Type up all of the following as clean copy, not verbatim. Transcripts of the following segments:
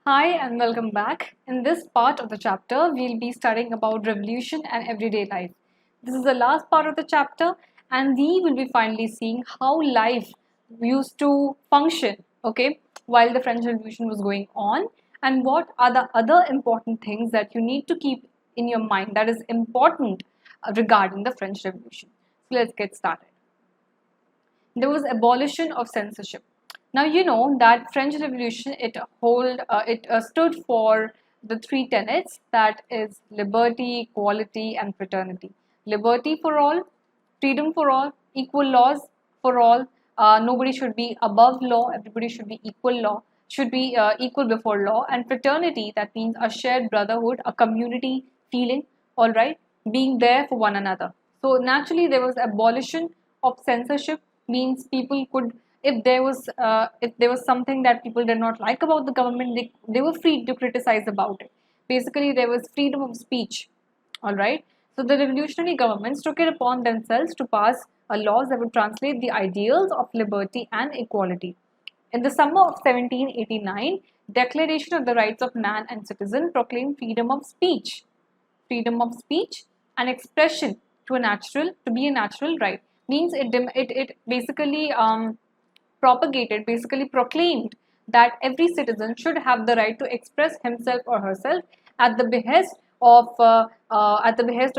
Hi and welcome back. In this part of the chapter, we'll be studying about revolution and everyday life. This is the last part of the chapter, and we will be finally seeing how life used to function, okay, while the French Revolution was going on, and what are the other important things that you need to keep in your mind that is important regarding the French Revolution. So let's get started. There was abolition of censorship. Now you know that French Revolution it stood for the three tenets, that is liberty, equality, and fraternity. Liberty for all, freedom for all, equal laws for all. Nobody should be above law. Everybody should be equal law. Should be equal before law. And fraternity, that means a shared brotherhood, a community feeling. All right, being there for one another. So naturally, there was abolition of censorship. Means people could, if there was something that people did not like about the government, they were free to criticize about it. Basically, there was freedom of speech. All right. So the revolutionary governments took it upon themselves to pass laws that would translate the ideals of liberty and equality. In the summer of 1789, Declaration of the Rights of Man and Citizen proclaimed freedom of speech and expression to be a natural right. Means it basically basically proclaimed that every citizen should have the right to express himself or herself at the behest of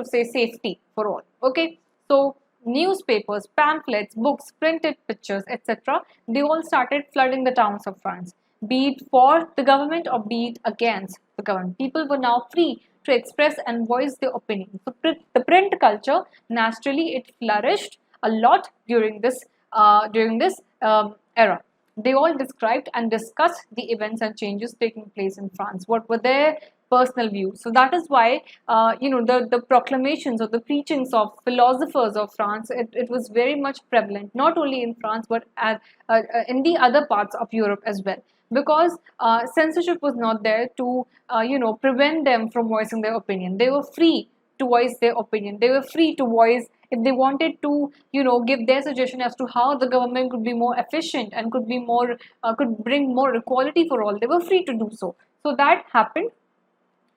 say safety for all. Okay, so newspapers, pamphlets, books, printed pictures, etc. They all started flooding the towns of France, be it for the government or be it against the government. People were now free to express and voice their opinions. So the print culture naturally it flourished a lot during this era. They all described and discussed the events and changes taking place in France. What were their personal views? So that is why the proclamations or the preachings of philosophers of France, it was very much prevalent, not only in France but in the other parts of Europe as well, because censorship was not there to prevent them from voicing their opinion. They were free to voice their opinion. They were free to voice if they wanted to, give their suggestion as to how the government could be more efficient and could bring more equality for all. They were free to do so. So that happened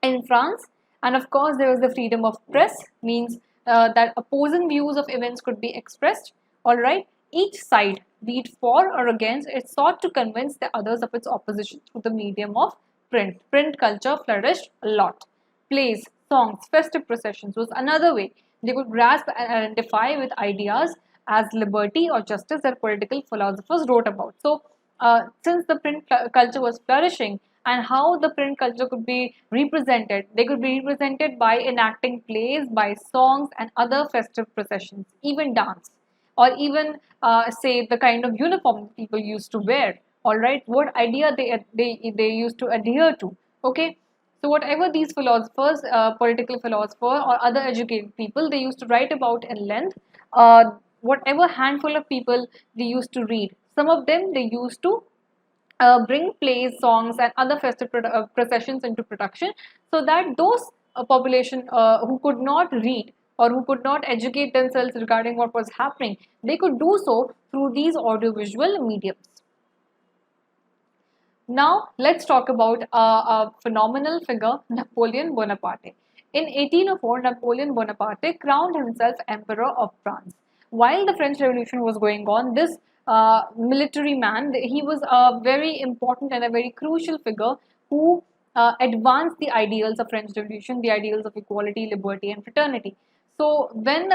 in France. And of course, there was the freedom of press, means that opposing views of events could be expressed. All right, each side, be it for or against, it sought to convince the others of its opposition through the medium of print. Print culture flourished a lot. Plays, songs, festive processions was another way they could grasp and identify with ideas as liberty or justice that political philosophers wrote about. So, since the print culture was flourishing, and how the print culture could be represented, they could be represented by enacting plays, by songs, and other festive processions, even dance, or even say the kind of uniform people used to wear. All right, what idea they used to adhere to. Okay, so whatever these philosophers, political philosopher or other educated people, they used to write about in length. Whatever handful of people they used to read. Some of them they used to bring plays, songs, and other festive processions into production, so that those population who could not read or who could not educate themselves regarding what was happening, they could do so through these audiovisual mediums. Now, let's talk about a phenomenal figure, Napoleon Bonaparte. In 1804, Napoleon Bonaparte crowned himself Emperor of France. While the French Revolution was going on, this military man, he was a very important and a very crucial figure who advanced the ideals of French Revolution, the ideals of equality, liberty, and fraternity. So when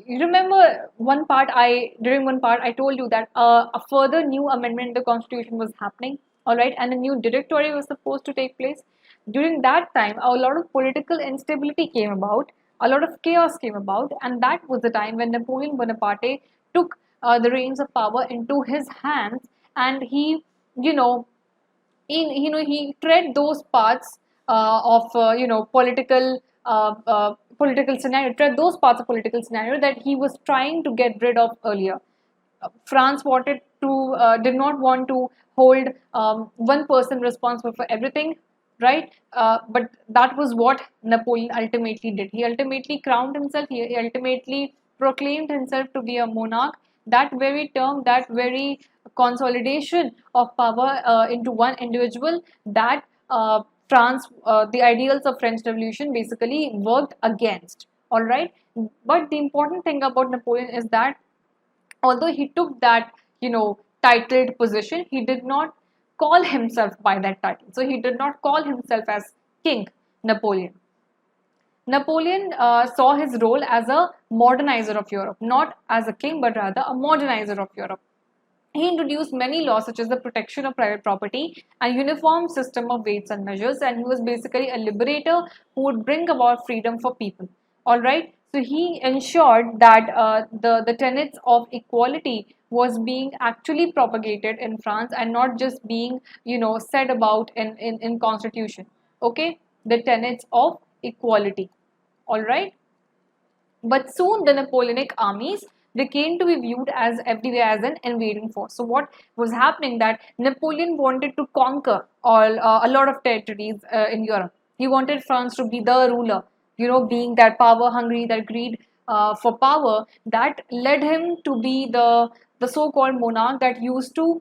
you remember during one part I told you that a further new amendment in the constitution was happening, all right, and a new directory was supposed to take place. During that time, a lot of political instability came about, a lot of chaos came about, and that was the time when Napoleon Bonaparte took the reins of power into his hands, and he, you know, he tread those paths of political scenario, tread those parts of political scenario that he was trying to get rid of earlier. France did not want to hold one person responsible for everything, right? But that was what Napoleon ultimately did. He ultimately crowned himself. He ultimately proclaimed himself to be a monarch. That very term, that very consolidation of power into one individual, that the ideals of French Revolution basically worked against. All right, but the important thing about Napoleon is that although he took that, titled position, he did not call himself by that title. So he did not call himself as King Napoleon. Napoleon saw his role as a modernizer of Europe, not as a king, but rather a modernizer of Europe. He introduced many laws such as the protection of private property and uniform system of weights and measures, and he was basically a liberator who would bring about freedom for people. All right. So he ensured that the tenets of equality was being actually propagated in France and not just being said about in constitution. Okay, the tenets of equality. All right. But soon the Napoleonic armies, they came to be viewed as everywhere as an invading force. So what was happening, that Napoleon wanted to conquer a lot of territories in Europe. He wanted France to be the ruler, being that power hungry, that greed for power, that led him to be the so-called monarch that used to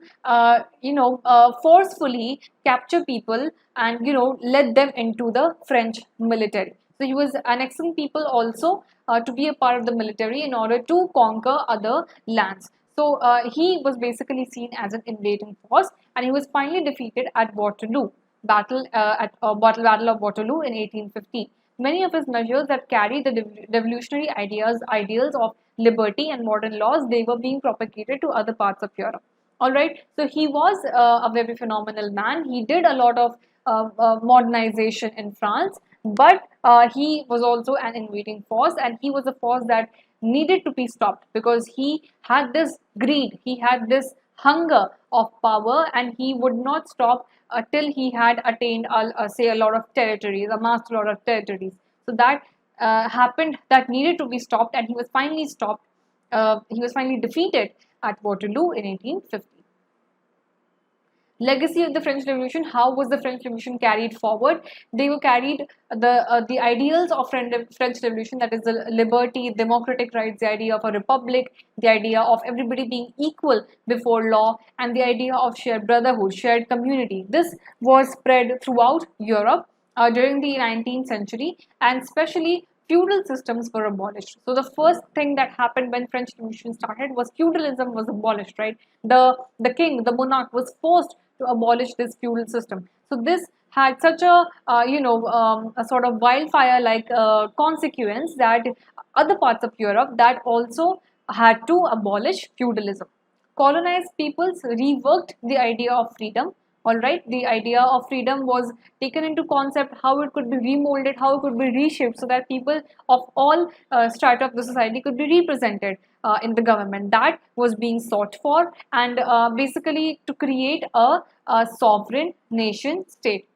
forcefully capture people and led them into the French military. So he was annexing people also to be a part of the military in order to conquer other lands. So he was basically seen as an invading force, and he was finally defeated at Waterloo, Battle of Waterloo in 1815. Many of his measures that carried the revolutionary ideals of liberty and modern laws, they were being propagated to other parts of Europe. All right, so he was a very phenomenal man. He did a lot of modernization in France, but he was also an invading force, and he was a force that needed to be stopped because he had this greed, he had this hunger of power, and he would not stop till he had attained, say, a lot of territories, amassed a lot of territories. So that happened, that needed to be stopped, and he was finally stopped. He was finally defeated at Waterloo in 1850. Legacy of the French Revolution. How was the French Revolution carried forward? They were carried the ideals of French Revolution, that is the liberty, democratic rights, the idea of a republic, the idea of everybody being equal before law, and the idea of shared brotherhood, shared community. This was spread throughout Europe during the 19th century, and especially feudal systems were abolished. So the first thing that happened when French Revolution started was feudalism was abolished, right? The king, the monarch, was forced to abolish this feudal system. So this had such a a sort of wildfire like consequence that other parts of Europe that also had to abolish feudalism. Colonized peoples reworked the idea of freedom. All right, the idea of freedom was taken into concept, how it could be remolded, how it could be reshaped, so that people of all strata of the society could be represented in the government. That was being sought for, and basically to create a sovereign nation state.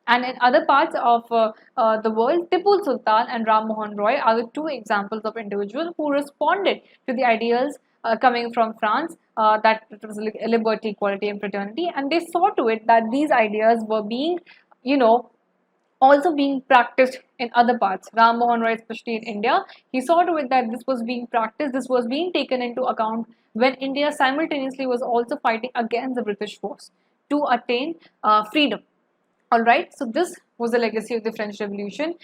And in other parts of the world, Tipu Sultan and Ram Mohan Roy are the two examples of individuals who responded to the ideals coming from France, that it was liberty, equality, and fraternity, and they saw to it that these ideas were being, also being practiced in other parts. Ram Mohan Roy, especially in India, he saw to it that this was being practiced, this was being taken into account when India simultaneously was also fighting against the British force to attain freedom. All right, so this was the legacy of the French Revolution.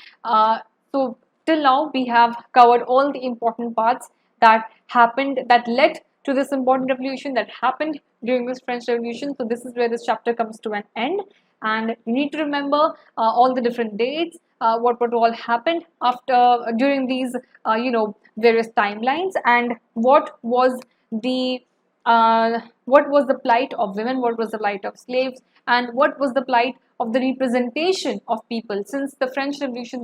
So till now we have covered all the important parts that happened, that led to this important revolution that happened during this French Revolution. So this is where this chapter comes to an end, and you need to remember all the different dates, what all happened after during these various timelines, and what was the plight of women, what was the plight of slaves, and what was the plight of the representation of people. Since the French Revolution,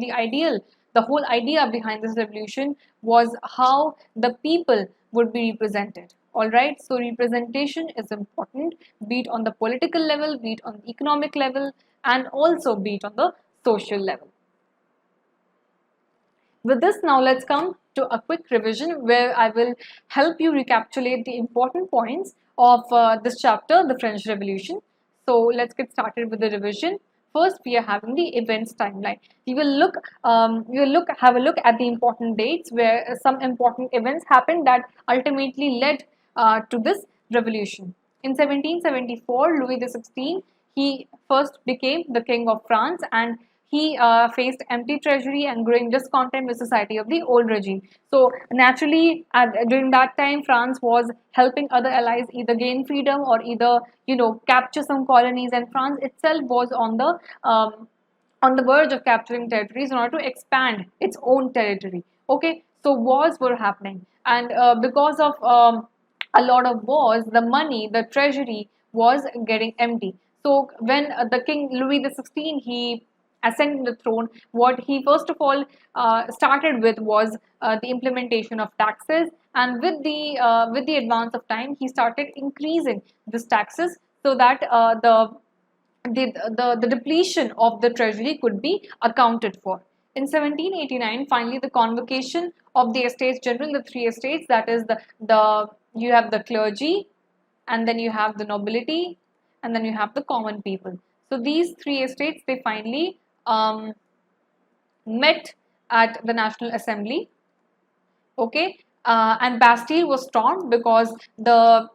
the whole idea behind this revolution was how the people would be represented. All right, so representation is important, be it on the political level, be it on the economic level, and also be it on the social level. With this, now let's come to a quick revision where I will help you recapitulate the important points of this chapter, the French Revolution. So let's get started with the revision. First, we are having the events timeline. We will have a look at the important dates where some important events happened that ultimately led to this revolution. In 1774, Louis XVI, he first became the king of France, and he faced empty treasury and growing discontent with society of the old regime. So naturally, during that time, France was helping other allies either gain freedom or either capture some colonies, and France itself was on the verge of capturing territories in order to expand its own territory. Okay, so wars were happening, and because of a lot of wars, the money, the treasury was getting empty. So when the King Louis XVI, he ascended the throne, what he first of all started with was the implementation of taxes, and with the advance of time, he started increasing these taxes so that the depletion of the treasury could be accounted for. In 1789, finally, the convocation of the Estates General, the three estates, that is the you have the clergy, and then you have the nobility, and then you have the common people. So these three estates, they finally met at the National Assembly. Okay, and Bastille was stormed because the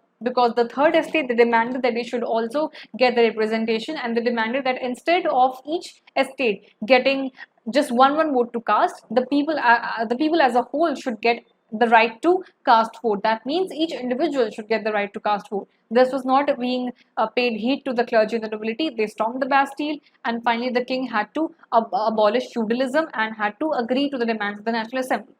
third estate, they demanded that they should also get the representation, and they demanded that instead of each estate getting just one vote to cast, the people as a whole should get the right to cast vote. That means each individual should get the right to cast vote. This was not being paid heed to the clergy and the nobility. They stormed the Bastille, and finally the king had to abolish feudalism and had to agree to the demands of the National Assembly.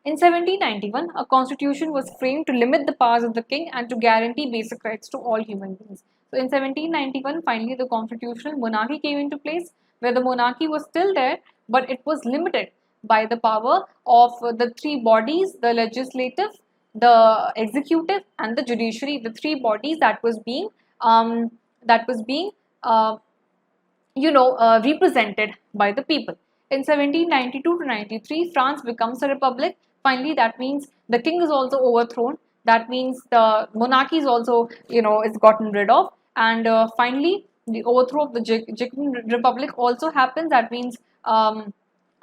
In 1791, a constitution was framed to limit the powers of the king and to guarantee basic rights to all human beings. So in 1791, finally the constitutional monarchy came into place, where the monarchy was still there, but it was limited by the power of the three bodies, the legislative, the executive, and the judiciary, the three bodies that was being uh, represented by the people. In 1792 to 93, France becomes a republic. Finally, that means the king is also overthrown. That means the monarchy is also, is gotten rid of. And finally, the overthrow of the Jacobin Republic also happens. That means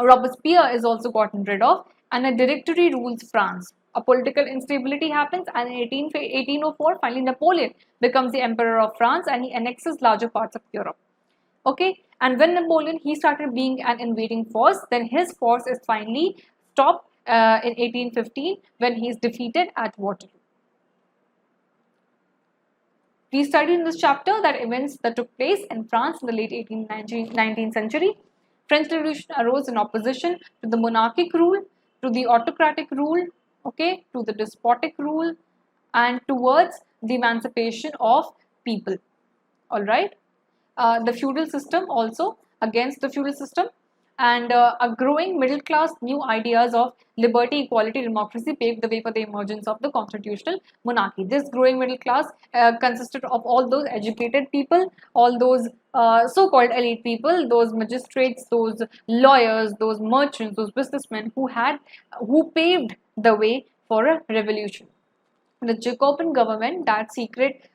Robespierre is also gotten rid of, and a directory rules France. A political instability happens, and in 1804, finally Napoleon becomes the emperor of France, and he annexes larger parts of Europe. Okay, and when Napoleon, he started being an invading force, then his force is finally stopped in 1815 when he is defeated at Waterloo. We studied in this chapter that events that took place in France in the late 19th century. French Revolution arose in opposition to the monarchic rule, to the autocratic rule, okay, to the despotic rule, and towards the emancipation of people. All right. The feudal system also, against the feudal system, and a growing middle class, new ideas of liberty, equality, democracy paved the way for the emergence of the constitutional monarchy. This growing middle class consisted of all those educated people, all those so-called elite people, those magistrates, those lawyers, those merchants, those businessmen who paved the way for a revolution. The Jacobin government, that secret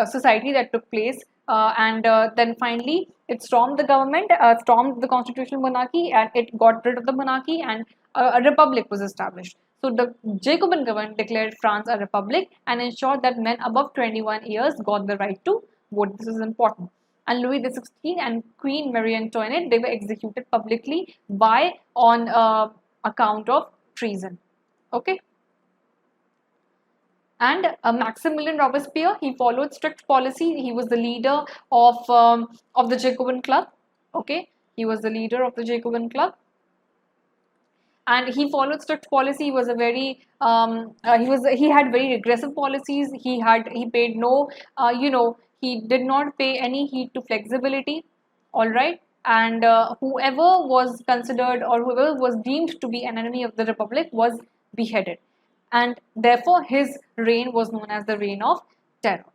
society that took place, and then finally it stormed the government, stormed the constitutional monarchy, and it got rid of the monarchy, and a republic was established. So the Jacobin government declared France a republic and ensured that men above 21 years got the right to vote. This is important. And Louis XVI and Queen Marie Antoinette, they were executed publicly on account of treason. Okay. And Maximilian Robespierre, he followed strict policy. He was the leader of the Jacobin Club. Okay, he was the leader of the Jacobin Club, and he followed strict policy. He was a very he had very regressive policies. He paid no he did not pay any heed to flexibility. All right, and whoever was considered or whoever was deemed to be an enemy of the republic was beheaded, and therefore his reign was known as the Reign of Terror.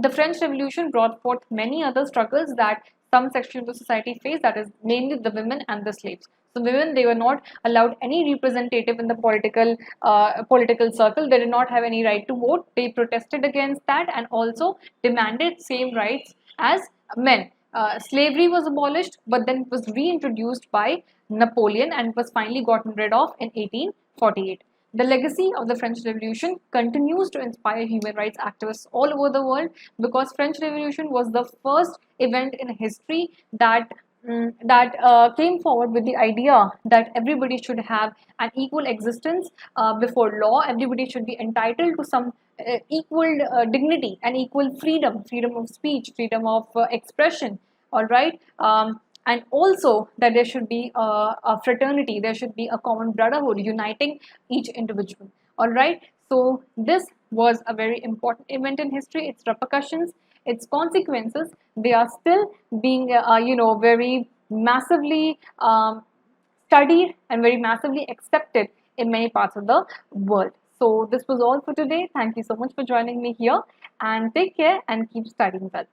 The French Revolution brought forth many other struggles that some section of the society faced, that is mainly the women and the slaves. So women, they were not allowed any representative in the political circle. They did not have any right to vote. They protested against that and also demanded same rights as men. Slavery was abolished, but then it was reintroduced by Napoleon and was finally gotten rid of in 1848. The legacy of the French Revolution continues to inspire human rights activists all over the world, because French Revolution was the first event in history that came forward with the idea that everybody should have an equal existence before law. Everybody should be entitled to some equal dignity and equal freedom, freedom of speech, freedom of expression. All right. And also that there should be a fraternity, there should be a common brotherhood uniting each individual. All right. So this was a very important event in history. Its repercussions, its consequences, they are still being very massively studied and very massively accepted in many parts of the world. So this was all for today. Thank you so much for joining me here, and take care and keep studying well.